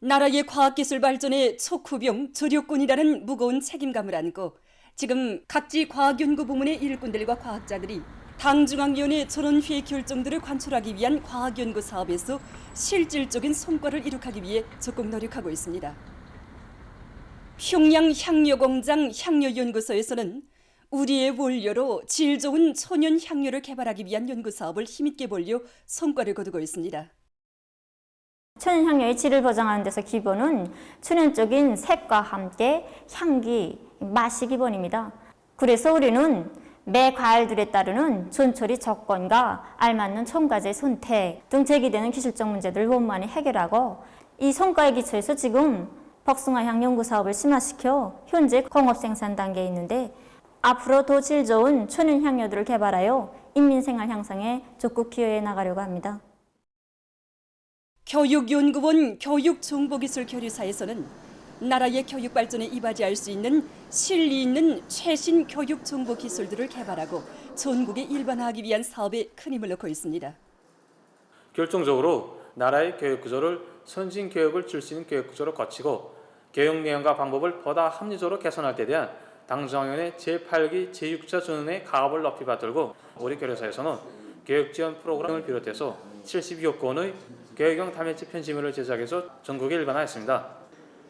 나라의 과학기술 발전에 촉후병, 조력군이라는 무거운 책임감을 안고 지금 각지 과학연구부문의 일꾼들과 과학자들이 당중앙위원회 전원회의 결정들을 관철하기 위한 과학연구 사업에서 실질적인 성과를 이룩하기 위해 적극 노력하고 있습니다. 평양 향료공장 향료연구소에서는 우리의 원료로 질 좋은 천연 향료를 개발하기 위한 연구 사업을 힘있게 벌려 성과를 거두고 있습니다. 천연향료의 질을 보장하는 데서 기본은 천연적인 색과 함께 향기, 맛이 기본입니다. 그래서 우리는 매 과일들에 따르는 존처리 조건과 알맞는 첨가제 선택 등 제기되는 기술적 문제들을 원만히 해결하고 이 성과에 기초해서 지금 복숭아향 연구 사업을 심화시켜 현재 공업 생산 단계에 있는데 앞으로 더 질 좋은 천연향료들을 개발하여 인민생활 향상에 적극 기여해 나가려고 합니다. 교육연구원 교육정보기술교류사에서는 나라의 교육 발전에 이바지할 수 있는 실리 있는 최신 교육 정보 기술들을 개발하고 전국에 일반화하기 위한 사업에 큰 힘을 넣고 있습니다. 결정적으로 나라의 교육 구조를 선진 교육을 줄 수 있는 교육 구조로 거치고 교육 내용과 방법을 보다 합리적으로 개선할 때 대한 당중앙위원회 제8기 제6차 전원의 가압을 높이 받들고 우리 교류사에서는 교육 지원 프로그램을 비롯해서 72여 건의 교육용 다면체 편집물을 제작해서 전국에 일반화했습니다.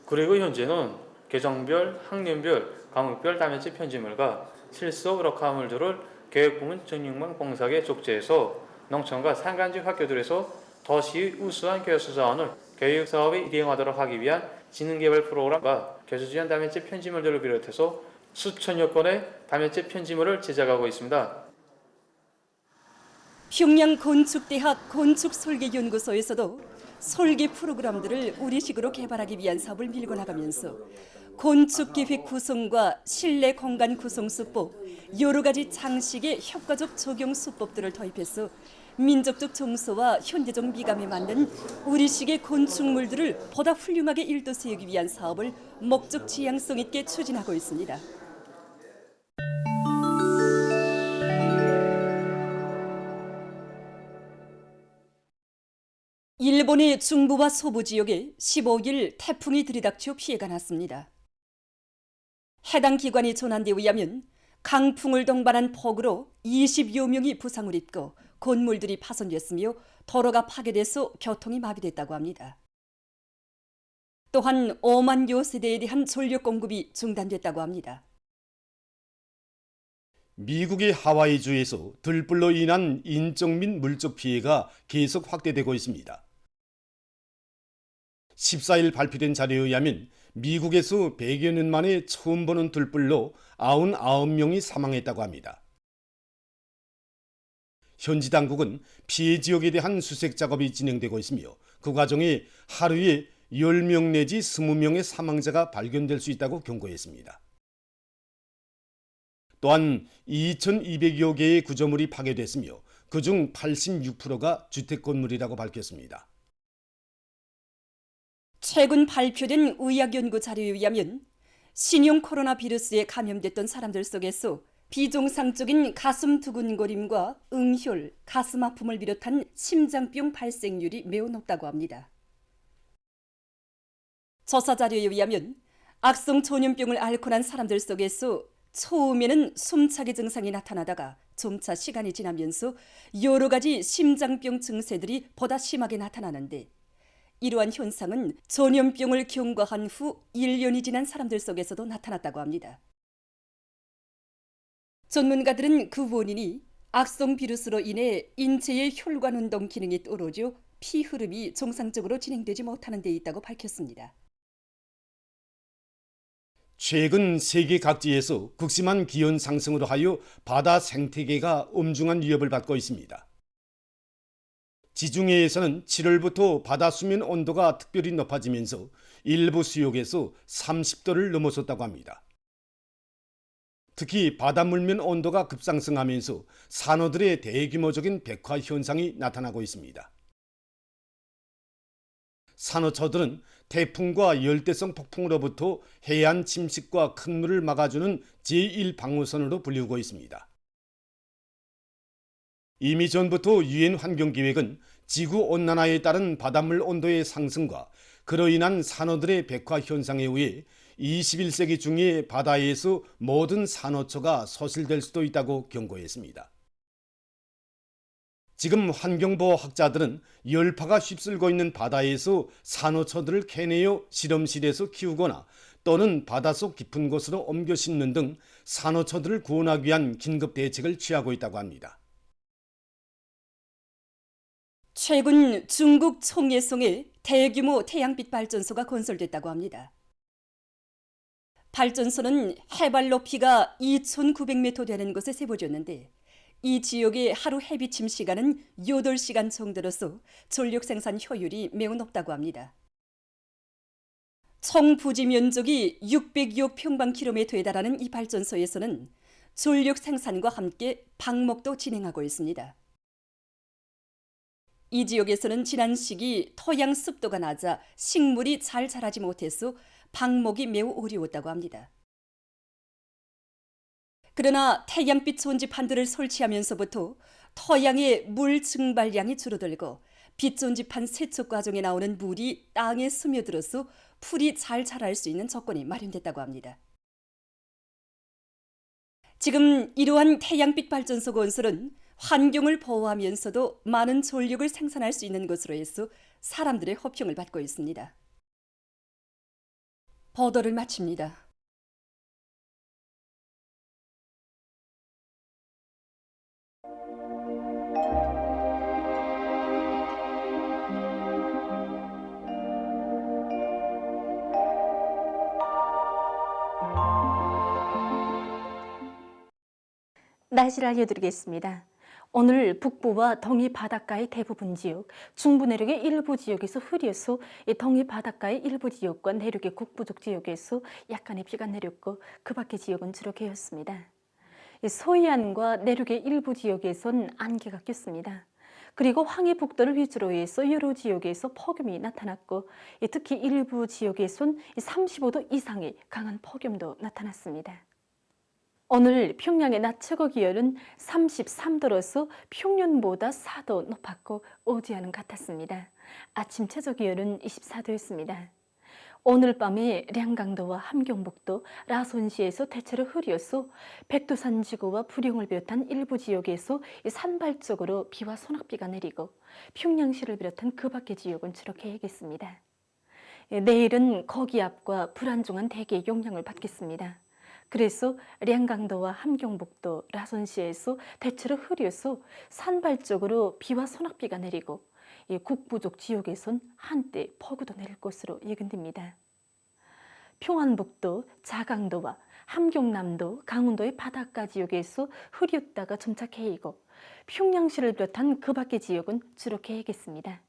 그리고 현재는 계정별, 학년별, 과목별 다면체 편집물과 실속 럭카물들을 교육부문 전용망 봉사에 족제해서 농촌과 산간지 학교들에서 도시의 우수한 교수 자원을 교육사업에 이행하도록 하기 위한 지능개발 프로그램과 교수 지원 다면체 편집물들을 비롯해서 수천여 건의 다면체 편집물을 제작하고 있습니다. 평양 건축대학 건축설계연구소에서도 설계 프로그램들을 우리식으로 개발하기 위한 사업을 밀고 나가면서 건축계획 구성과 실내 공간 구성 수법, 여러 가지 장식의 효과적 적용 수법들을 도입해서 민족적 정서와 현대적 미감에 맞는 우리식의 건축물들을 보다 훌륭하게 일도세우기 위한 사업을 목적 지향성 있게 추진하고 있습니다. 일본의 중부와 서부 지역에 15일 태풍이 들이닥쳐 피해가 났습니다. 해당 기관이 전한 데 의하면 강풍을 동반한 폭우로 20여 명이 부상을 입고 건물들이 파손됐으며 도로가 파괴돼서 교통이 마비됐다고 합니다. 또한 5만여 세대에 대한 전력 공급이 중단됐다고 합니다. 미국의 하와이주에서 들불로 인한 인적 및 물적 피해가 계속 확대되고 있습니다. 14일 발표된 자료에 의하면 미국에서 100여 년 만에 처음 보는 들불로 99명이 사망했다고 합니다. 현지 당국은 피해 지역에 대한 수색 작업이 진행되고 있으며 그 과정에 하루에 10명 내지 20명의 사망자가 발견될 수 있다고 경고했습니다. 또한 2,200여 개의 구조물이 파괴됐으며 그중 86%가 주택 건물이라고 밝혔습니다. 최근 발표된 의학연구 자료에 의하면 신형 코로나 바이러스에 감염됐던 사람들 속에서 비정상적인 가슴 두근거림과 응혈, 가슴 아픔을 비롯한 심장병 발생률이 매우 높다고 합니다. 조사 자료에 의하면 악성 전염병을 앓고 난 사람들 속에서 처음에는 숨차기 증상이 나타나다가 점차 시간이 지나면서 여러 가지 심장병 증세들이 보다 심하게 나타나는데 이러한 현상은 전염병을 경과한 후 1년이 지난 사람들 속에서도 나타났다고 합니다. 전문가들은 그 원인이 악성 비루스로 인해 인체의 혈관 운동 기능이 떨어져 피 흐름이 정상적으로 진행되지 못하는 데 있다고 밝혔습니다. 최근 세계 각지에서 극심한 기온 상승으로 하여 바다 생태계가 엄중한 위협을 받고 있습니다. 지중해에서는 7월부터 바다 수면 온도가 특별히 높아지면서 일부 수역에서 30도를 넘어섰다고 합니다. 특히 바닷물면 온도가 급상승하면서 산호들의 대규모적인 백화 현상이 나타나고 있습니다. 산호초들은 태풍과 열대성 폭풍으로부터 해안 침식과 큰 물을 막아주는 제1방어선으로 불리우고 있습니다. 이미 전부터 유엔 환경기획은 지구온난화에 따른 바닷물 온도의 상승과 그로 인한 산호들의 백화 현상에 의해 21세기 중에 바다에서 모든 산호초가 소실될 수도 있다고 경고했습니다. 지금 환경보호학자들은 열파가 휩쓸고 있는 바다에서 산호초들을 캐내어 실험실에서 키우거나 또는 바닷속 깊은 곳으로 옮겨 심는 등 산호초들을 구원하기 위한 긴급 대책을 취하고 있다고 합니다. 최근 중국 총예성에 대규모 태양빛 발전소가 건설됐다고 합니다. 발전소는 해발 높이가 2,900m 되는 곳에 세워졌는데 이 지역의 하루 해비침 시간은 8시간 정도로서 전력 생산 효율이 매우 높다고 합니다. 총 부지 면적이 602억 평방킬로미터에 달하는 이 발전소에서는 전력 생산과 함께 방목도 진행하고 있습니다. 이 지역에서는 지난 시기 토양 습도가 낮아 식물이 잘 자라지 못해서 방목이 매우 어려웠다고 합니다. 그러나 태양빛 zon지판들을 설치하면서부터 토양의 물 증발량이 줄어들고 빛 zon지판 세척 과정에 나오는 물이 땅에 스며들어서 풀이 잘 자랄 수 있는 조건이 마련됐다고 합니다. 지금 이러한 태양빛 발전소 건설은 환경을 보호하면서도 많은 전력을 생산할 수 있는 것으로 해서 사람들의 호평을 받고 있습니다. 보도를 마칩니다. 날씨를 알려드리겠습니다. 오늘 북부와 동해 바닷가의 대부분 지역, 중부 내륙의 일부 지역에서 흐려서 동해 바닷가의 일부 지역과 내륙의 북부쪽 지역에서 약간의 비가 내렸고 그 밖의 지역은 주로 개였습니다. 서해안과 내륙의 일부 지역에선 안개가 꼈습니다. 그리고 황해북도를 위주로 해서 여러 지역에서 폭염이 나타났고 특히 일부 지역에선 35도 이상의 강한 폭염도 나타났습니다. 오늘 평양의 낮 최고 기온은 33도로서 평년보다 4도 높았고 어제와는 같았습니다. 아침 최저 기온은 24도였습니다. 오늘 밤에 량강도와 함경북도, 라손시에서 대체로 흐려서 백두산 지구와 부령을 비롯한 일부 지역에서 산발적으로 비와 소낙비가 내리고 평양시를 비롯한 그 밖의 지역은 주로 개겠습니다. 내일은 거기압과 불안정한 대기의 영향을 받겠습니다. 그래서 량강도와 함경북도, 라손시에서 대체로 흐려서 산발적으로 비와 소낙비가 내리고 북부쪽 지역에선 한때 폭우도 내릴 것으로 예견됩니다. 평안북도, 자강도와 함경남도, 강원도의 바닷가 지역에서 흐렸다가 점차 개이고 평양시를 비롯한 그 밖의 지역은 주로 개겠습니다.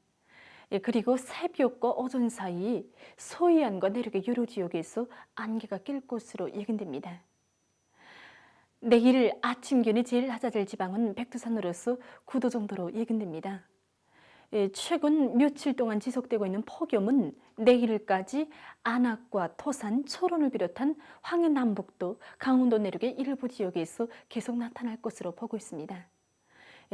그리고 새벽과 오전 사이 서해안과 내륙의 여러 지역에서 안개가 낄 것으로 예견됩니다. 내일 아침 기온이 제일 낮아질 지방은 백두산으로서 9도 정도로 예견됩니다. 최근 며칠 동안 지속되고 있는 폭염은 내일까지 안악과 토산, 초론을 비롯한 황해 남북도, 강원도 내륙의 일부 지역에서 계속 나타날 것으로 보고 있습니다.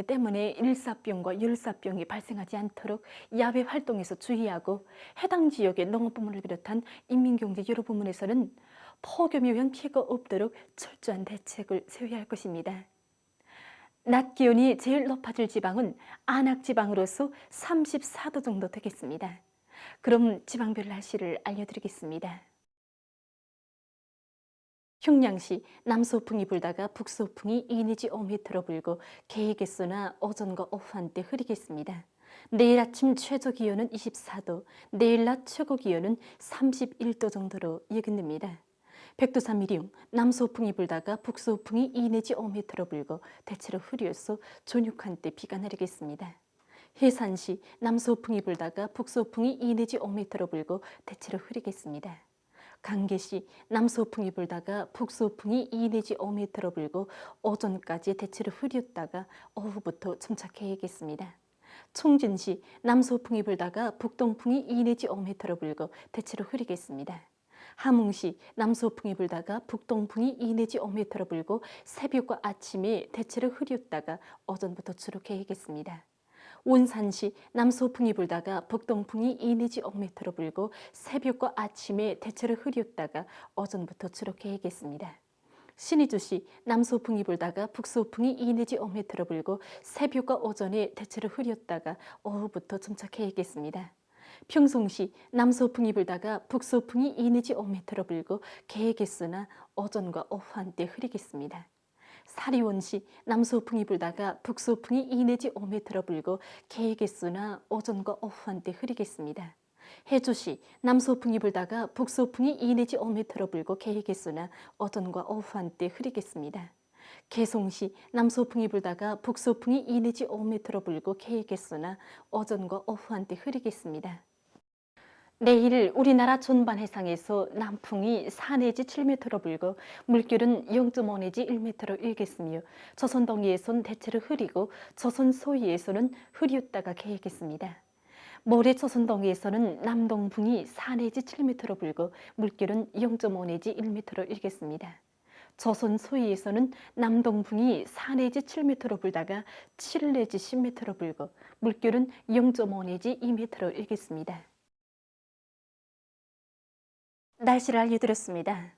때문에 일사병과 열사병이 발생하지 않도록 야외 활동에서 주의하고 해당 지역의 농업부문을 비롯한 인민경제 여러 부문에서는 폭염에 의한 피해가 없도록 철저한 대책을 세워야 할 것입니다. 낮 기온이 제일 높아질 지방은 안악지방으로서 34도 정도 되겠습니다. 그럼 지방별 날씨를 알려드리겠습니다. 평양시 남서풍이 불다가 북서풍이 2 내지 5m로 불고 개개소나 오전과 오후 한때 흐리겠습니다. 내일 아침 최저 기온은 24도, 내일 낮 최고 기온은 31도 정도로 예견됩니다. 백두산 미령 남서풍이 불다가 북서풍이 2 내지 5m로 불고 대체로 흐려서 저녁 한때 비가 내리겠습니다. 해산시 남서풍이 불다가 북서풍이 2 내지 5m로 불고 대체로 흐리겠습니다. 강계시 남서풍이 불다가 북서풍이 2 내지 5m로 불고 오전까지 대체로 흐렸다가 오후부터 점차 개겠습니다. 총진시 남서풍이 불다가 북동풍이 2 내지 5m로 불고 대체로 흐리겠습니다. 함흥시 남서풍이 불다가 북동풍이 2 내지 5m로 불고 새벽과 아침에 대체로 흐렸다가 오전부터 주로 개겠습니다. 원산시 남서풍이 불다가 북동풍이 2 내지 5m로 불고 새벽과 아침에 대체로 흐렸다가 오전부터 주로 개겠습니다. 신의주시 남서풍이 불다가 북서풍이 2 내지 5m로 불고 새벽과 오전에 대체로 흐렸다가 오후부터 점차 개겠습니다. 평송시 남서풍이 불다가 북서풍이 2 내지 5m로 불고 개겠으나 오전과 오후 한때 흐리겠습니다. 사리원시 남서풍이 불다가 북서풍이 2 내지 5m로 불고 개겠으나 오전과 오후 한때 흐리겠습니다. 해주시 남서풍이 불다가 북서풍이 2 내지 5m로 불고 개겠으나 오전과 오후 한때 흐리겠습니다. 개송시 남서풍이 불다가 북서풍이 2 내지 5m로 불고 개겠으나 오전과 오후 한때 흐리겠습니다. 내일 우리나라 전반 해상에서 남풍이 4 내지 7m로 불고 물결은 0.5 내지 1m로 일겠으며 조선 동해에선 대체로 흐리고 조선 서해에서는 흐렸다가 개겠습니다. 모레 조선 동해에서는 남동풍이 4 내지 7m로 불고 물결은 0.5 내지 1m로 일겠습니다. 조선 서해에서는 남동풍이 4 내지 7m로 불다가 7 내지 10m로 불고 물결은 0.5 내지 2m로 일겠습니다. 날씨를 알려드렸습니다.